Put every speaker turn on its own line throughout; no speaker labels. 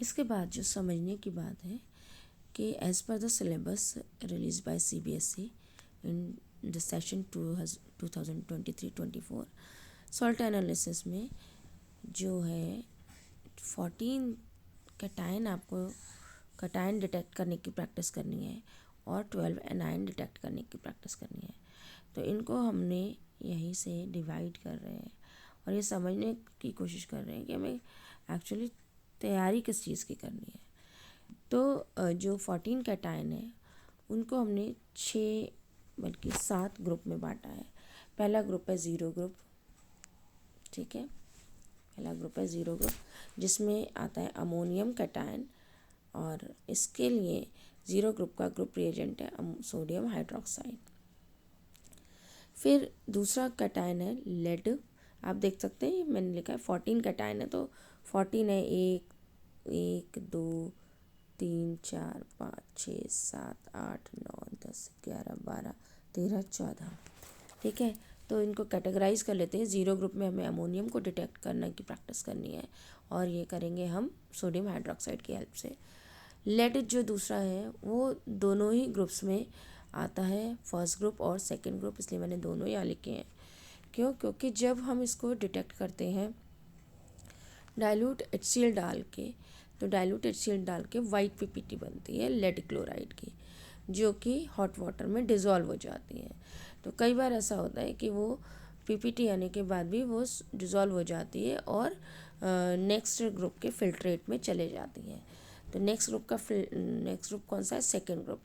इसके बाद जो समझने की बात है कि as per the syllabus release by CBSE in the session 2023-24 salt analysis में जो है 14 कैटायन आपको कैटायन डिटेक्ट करने की प्रैक्टिस करनी है और 12 एनायन डिटेक्ट करने की प्रैक्टिस करनी है। तो इनको हमने यहीं से डिवाइड कर रहे हैं और ये समझने की कोशिश कर रहे हैं कि हमें एक्चुअली तैयारी किस चीज़ की करनी है। तो जो 14 कैटायन है उनको हमने 6 बल्कि 7 ग्रुप में बांटा है। पहला ग्रुप है ज़ीरो ग्रुप, ठीक है, पहला ग्रुप है ज़ीरो ग्रुप जिसमें आता है अमोनियम कैटायन और इसके लिए ज़ीरो ग्रुप का ग्रुप रिएजेंट है सोडियम हाइड्रोक्साइड। फिर दूसरा कैटायन है लेड, आप देख सकते हैं मैंने लिखा है 14 कैटायन है तो 14 है 1 2 3 4 5 6 7 8 9 10 11 12 13 14, ठीक है। तो इनको कैटेगराइज कर लेते हैं। ज़ीरो ग्रुप में हमें अमोनियम को डिटेक्ट करने की प्रैक्टिस करनी है और ये करेंगे हम सोडियम हाइड्रोक्साइड की हेल्प से। लेड जो दूसरा है वो दोनों ही ग्रुप्स में आता है, फर्स्ट ग्रुप और सेकंड ग्रुप, इसलिए मैंने दोनों यहाँ लिखे हैं। क्यों? क्योंकि जब हम इसको डिटेक्ट करते हैं डाइल्यूट HCl डाल के, तो डाइल्यूट HCl डाल के वाइट PPT बनती है लेड क्लोराइड की, जो कि हॉट वाटर में डिज़ोल्व हो जाती है। तो कई बार ऐसा होता है कि वो PPT आने के बाद भी वो डिज़ोल्व हो जाती है और नेक्स्ट ग्रुप के फिल्ट्रेट में चले जाती हैं। तो नेक्स्ट ग्रुप कौन सा है? Second group.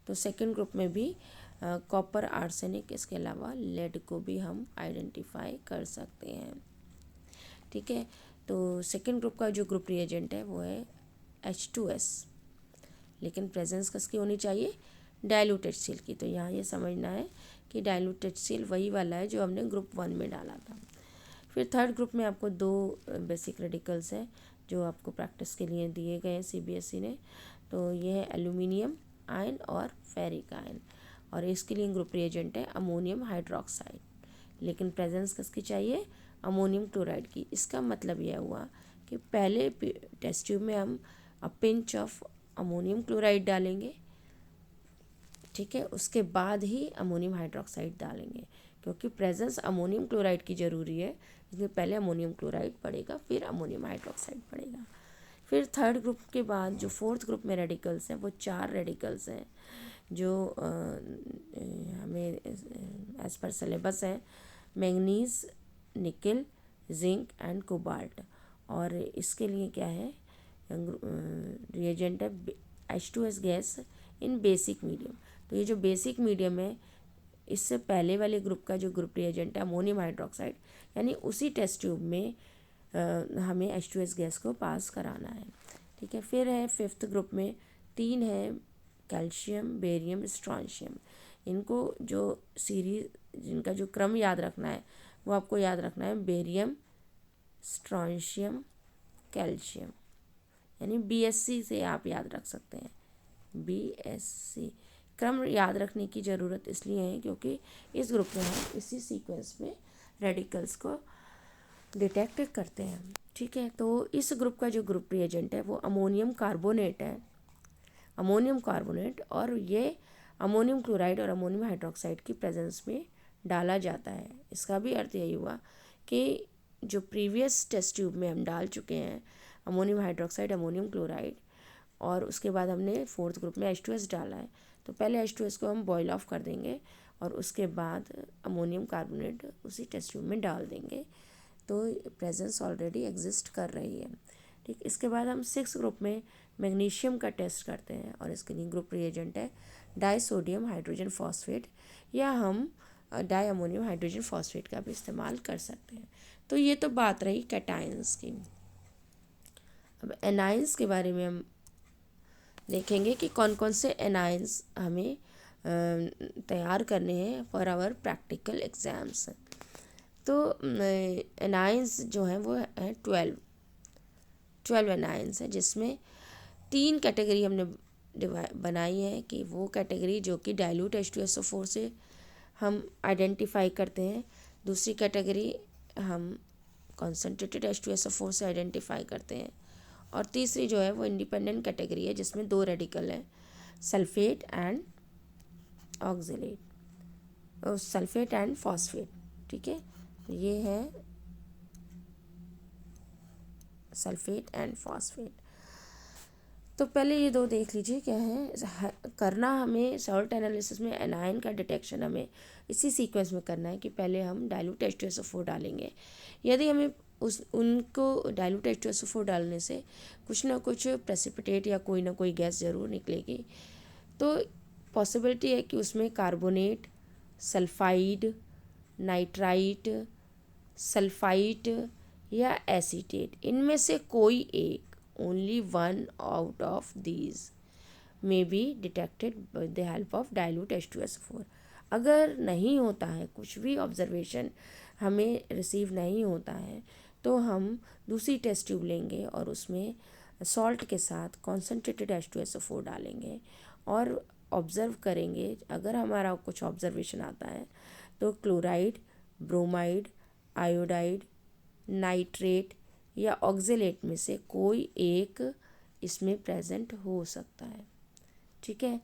तो सेकेंड ग्रुप में भी कॉपर, आर्सेनिक, इसके अलावा लेड को भी हम आइडेंटिफाई कर सकते हैं, ठीक है। तो सेकेंड ग्रुप का जो ग्रुप रिएजेंट है वो है H2S, लेकिन प्रेजेंस किसकी होनी चाहिए? डाइल्यूट HCl की। तो यहाँ ये समझना है कि डाइल्यूट HCl वही वाला है जो हमने ग्रुप 1 में डाला था। फिर थर्ड ग्रुप में आपको 2 बेसिक रेडिकल्स हैं जो आपको प्रैक्टिस के लिए दिए गए हैं CBSE ने। तो ये है एल्यूमिनियम आयन और फेरिक आयन और इसके लिए ग्रुप रिएजेंट है अमोनियम हाइड्रोक्साइड, लेकिन प्रेजेंस किसकी चाहिए? अमोनियम क्लोराइड की। इसका मतलब यह हुआ कि पहले टेस्ट ट्यूब में हम पिंच ऑफ अमोनियम क्लोराइड डालेंगे, ठीक है, उसके बाद ही अमोनियम हाइड्रोक्साइड डालेंगे, क्योंकि प्रेजेंस अमोनियम क्लोराइड की ज़रूरी है, इसलिए पहले अमोनियम क्लोराइड पड़ेगा फिर अमोनियम हाइड्रोक्साइड पड़ेगा। फिर थर्ड ग्रुप के बाद जो फोर्थ ग्रुप में रेडिकल्स हैं वो 4 रेडिकल्स हैं जो हमें एज पर सिलेबस है मैंगनीज, निकल, जिंक एंड कोबाल्ट। और इसके लिए क्या है? रिएजेंट है H2S gas in basic medium. तो ये जो बेसिक मीडियम है इससे पहले वाले ग्रुप का जो ग्रुप रिएजेंट है अमोनियम हाइड्रोक्साइड, यानी उसी टेस्ट ट्यूब में हमें H2S गैस को पास कराना है, ठीक है। फिर है फिफ्थ ग्रुप में 3 है कैल्शियम, बेरियम, स्ट्रॉन्शियम। इनको जो सीरीज जिनका जो क्रम याद रखना है वो आपको याद रखना है बेरियम, स्ट्रॉन्शियम, कैल्शियम, यानी BSc से आप याद रख सकते हैं। BSc क्रम याद रखने की ज़रूरत इसलिए है क्योंकि इस ग्रुप में हम इसी सीक्वेंस में रेडिकल्स को डिटेक्ट करते हैं, ठीक है। तो इस ग्रुप का जो ग्रुप रिएजेंट है वो अमोनियम कार्बोनेट है, अमोनियम कार्बोनेट, और ये अमोनियम क्लोराइड और अमोनियम हाइड्रोक्साइड की प्रेजेंस में डाला जाता है। इसका भी अर्थ यही हुआ कि जो प्रीवियस टेस्ट ट्यूब में हम डाल चुके हैं अमोनियम हाइड्रोक्साइड, अमोनियम क्लोराइड, और उसके बाद हमने फोर्थ ग्रुप में H2S डाला है, तो पहले H2S को हम बॉयल ऑफ कर देंगे और उसके बाद अमोनियम कार्बोनेट उसी टेस्ट ट्यूब में डाल देंगे। तो प्रेजेंस ऑलरेडी एग्जिस्ट कर रही है, ठीक। इसके बाद हम 6 ग्रुप में मैग्नीशियम का टेस्ट करते हैं और इसके लिए ग्रुप रिएजेंट है डाइसोडियम हाइड्रोजन फॉस्फेट, या हम डाई अमोनियम हाइड्रोजन फॉस्फेट का भी इस्तेमाल कर सकते हैं। तो ये तो बात रही कैटायंस की। अब एनायंस के बारे में हम देखेंगे कि कौन कौन से एनायंस हमें तैयार करने हैं फॉर आवर प्रैक्टिकल एग्ज़ाम्स। तो एनायंस जो हैं वो हैं 12 एनायंस हैं, जिसमें 3 कैटेगरी हमने बनाई है कि वो कैटेगरी जो कि डाइल्यूट H2SO4 से हम आइडेंटिफाई करते हैं, दूसरी कैटेगरी हम कॉन्सेंट्रेटेड H2SO4 से आइडेंटिफाई करते हैं, और तीसरी जो है वो इंडिपेंडेंट कैटेगरी है जिसमें 2 रेडिकल हैं, sulphate and oxalate, sulphate and phosphate. ठीक है, ये है सल्फेट एंड फॉस्फेट। तो पहले ये दो देख लीजिए क्या है करना। हमें सॉल्ट एनालिसिस में एनायन का डिटेक्शन हमें इसी सीक्वेंस में करना है कि पहले हम डाइल्यूट H2SO4 डालेंगे। यदि हमें उनको डाइल्यूट H2SO4 डालने से कुछ ना कुछ प्रेसिपिटेट या कोई ना कोई गैस ज़रूर निकलेगी, तो पॉसिबिलिटी है कि उसमें कार्बोनेट, सल्फाइड, नाइट्राइट, सल्फाइट या एसीटेट, इनमें से कोई एक, only one out of these may be detected with the help of dilute H2SO4। अगर नहीं होता है, कुछ भी ऑब्जर्वेशन हमें रिसीव नहीं होता है, तो हम दूसरी टेस्ट ट्यूब लेंगे और उसमें सॉल्ट के साथ कॉन्सेंट्रेटेड H2SO4 डालेंगे और ऑब्ज़र्व करेंगे। अगर हमारा कुछ ऑब्जर्वेशन आता है तो क्लोराइड, ब्रोमाइड, आयोडाइड, नाइट्रेट या ऑक्जेलेट में से कोई एक इसमें प्रेजेंट हो सकता है। ठीक है,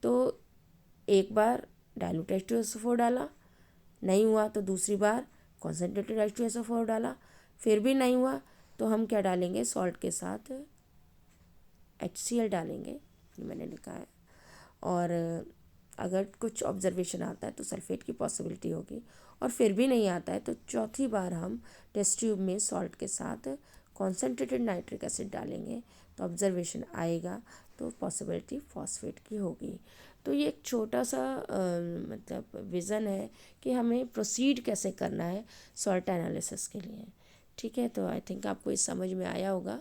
तो एक बार डाइल्यूट H2SO4 डाला, नहीं हुआ तो दूसरी बार कॉन्सेंट्रेटेड H2SO4 डाला, फिर भी नहीं हुआ तो हम क्या डालेंगे, सॉल्ट के साथ HCl डालेंगे, ये मैंने लिखा है। और अगर कुछ ऑब्जर्वेशन आता है तो सल्फेट की पॉसिबिलिटी होगी, और फिर भी नहीं आता है तो चौथी बार हम टेस्ट ट्यूब में सॉल्ट के साथ कॉन्सेंट्रेटेड नाइट्रिक एसिड डालेंगे, तो ऑब्जर्वेशन आएगा तो पॉसिबिलिटी फॉस्फेट की होगी। तो ये एक छोटा सा मतलब विज़न है कि हमें प्रोसीड कैसे करना है सॉल्ट एनालिसिस के लिए। ठीक है, तो आई थिंक आपको इस समझ में आया होगा।